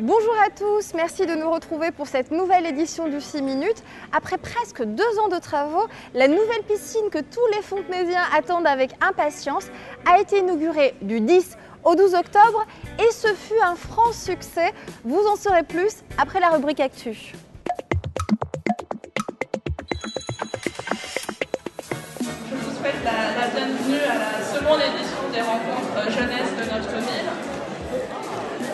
Bonjour à tous, merci de nous retrouver pour cette nouvelle édition du 6 minutes. Après presque 2 ans de travaux, la nouvelle piscine que tous les Fontenaisiens attendent avec impatience a été inaugurée du 10 au 12 octobre et ce fut un franc succès. Vous en saurez plus après la rubrique Actu. Je vous souhaite la bienvenue à la seconde édition des rencontres jeunesse de notre ville.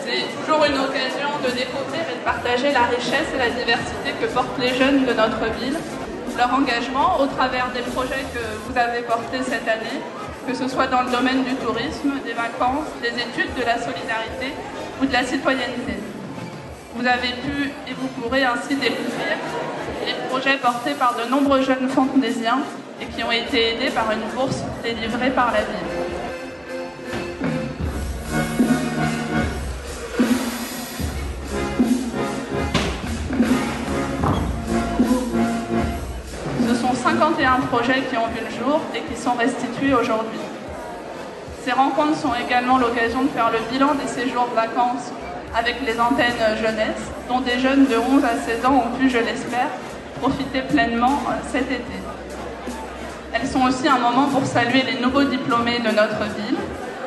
C'est toujours une occasion de découvrir et de partager la richesse et la diversité que portent les jeunes de notre ville, leur engagement au travers des projets que vous avez portés cette année, que ce soit dans le domaine du tourisme, des vacances, des études, de la solidarité ou de la citoyenneté. Vous avez pu et vous pourrez ainsi découvrir les projets portés par de nombreux jeunes fontenaisiens et qui ont été aidés par une bourse délivrée par la ville. Ce sont 51 projets qui ont vu le jour et qui sont restitués aujourd'hui. Ces rencontres sont également l'occasion de faire le bilan des séjours de vacances avec les antennes jeunesse, dont des jeunes de 11 à 16 ans ont pu, je l'espère, profiter pleinement cet été. Elles sont aussi un moment pour saluer les nouveaux diplômés de notre ville.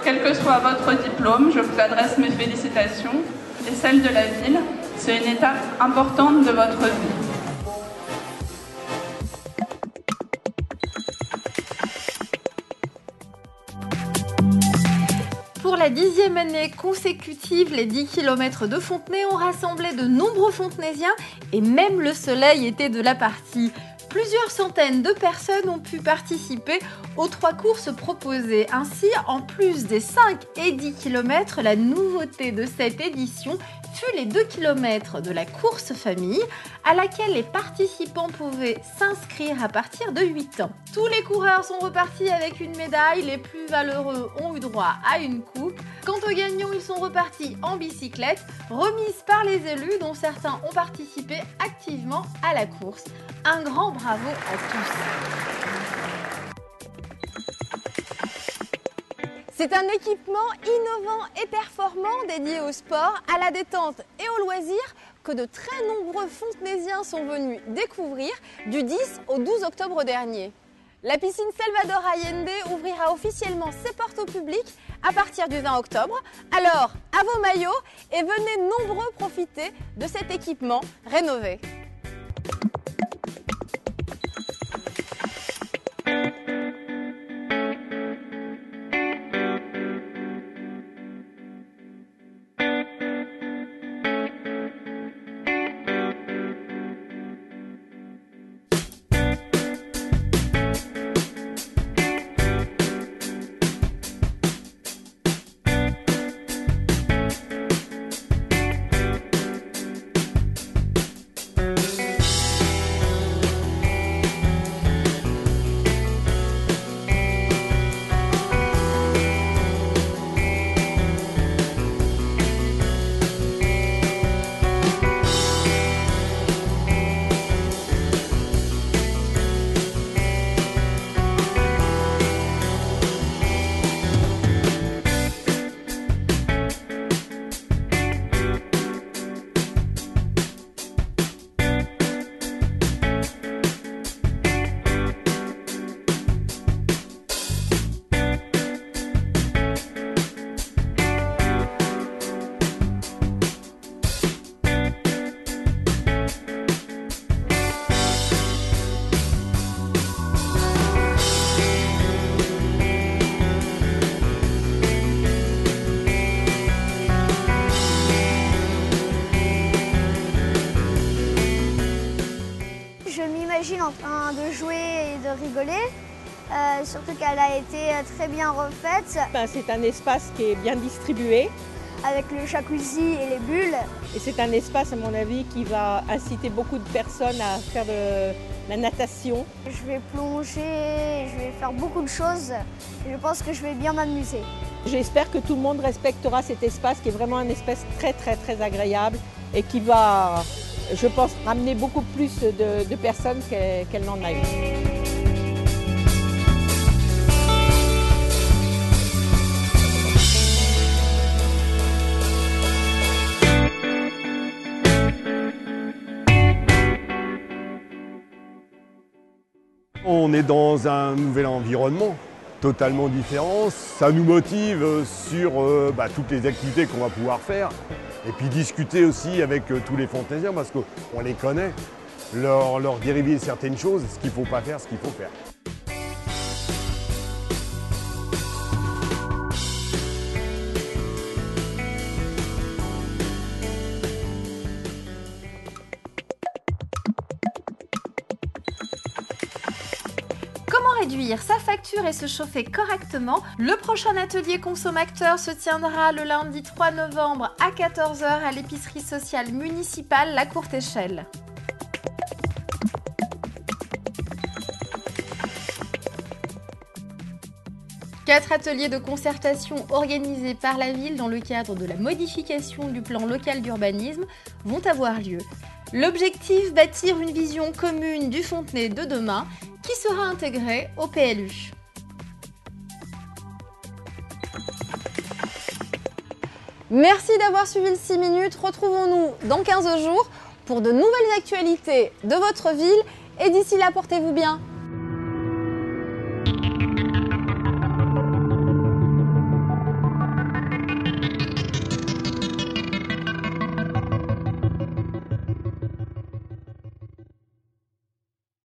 Quel que soit votre diplôme, je vous adresse mes félicitations et celles de la ville. C'est une étape importante de votre vie. Pour la 10e année consécutive, les 10 km de Fontenay ont rassemblé de nombreux Fontenaisiens et même le soleil était de la partie. Plusieurs centaines de personnes ont pu participer aux 3 courses proposées. Ainsi, en plus des 5 et 10 km, la nouveauté de cette édition fut les 2 km de la course famille, à laquelle les participants pouvaient s'inscrire à partir de 8 ans. Tous les coureurs sont repartis avec une médaille, les plus valeureux ont eu droit à une coupe. Quant aux gagnants, ils sont repartis en bicyclette, remise par les élus dont certains ont participé activement à la course. Un grand bravo à tous. C'est un équipement innovant et performant dédié au sport, à la détente et au loisir que de très nombreux Fontenaisiens sont venus découvrir du 10 au 12 octobre dernier. La piscine Salvador Allende ouvrira officiellement ses portes au public à partir du 20 octobre. Alors, à vos maillots et venez nombreux profiter de cet équipement rénové. En train de jouer et de rigoler, surtout qu'elle a été très bien refaite. C'est un espace qui est bien distribué. Avec le jacuzzi et les bulles. Et c'est un espace, à mon avis, qui va inciter beaucoup de personnes à faire de la natation. Je vais plonger, je vais faire beaucoup de choses et je pense que je vais bien m'amuser. J'espère que tout le monde respectera cet espace qui est vraiment un espace très agréable et qui va, je pense, ramener beaucoup plus de personnes qu'elle n'en a eu. On est dans un nouvel environnement totalement différent. Ça nous motive sur toutes les activités qu'on va pouvoir faire. Et puis discuter aussi avec tous les fontaisiens parce qu'on les connaît. Leur dériver certaines choses, ce qu'il ne faut pas faire, ce qu'il faut faire. Comment réduire sa facture et se chauffer correctement? Le prochain atelier consommateur se tiendra le lundi 3 novembre à 14 h à l'épicerie sociale municipale La Courte Échelle. Quatre ateliers de concertation organisés par la ville dans le cadre de la modification du plan local d'urbanisme vont avoir lieu. L'objectif, bâtir une vision commune du Fontenay de demain qui sera intégrée au PLU. Merci d'avoir suivi le 6 minutes. Retrouvons-nous dans 15 jours pour de nouvelles actualités de votre ville. Et d'ici là, portez-vous bien.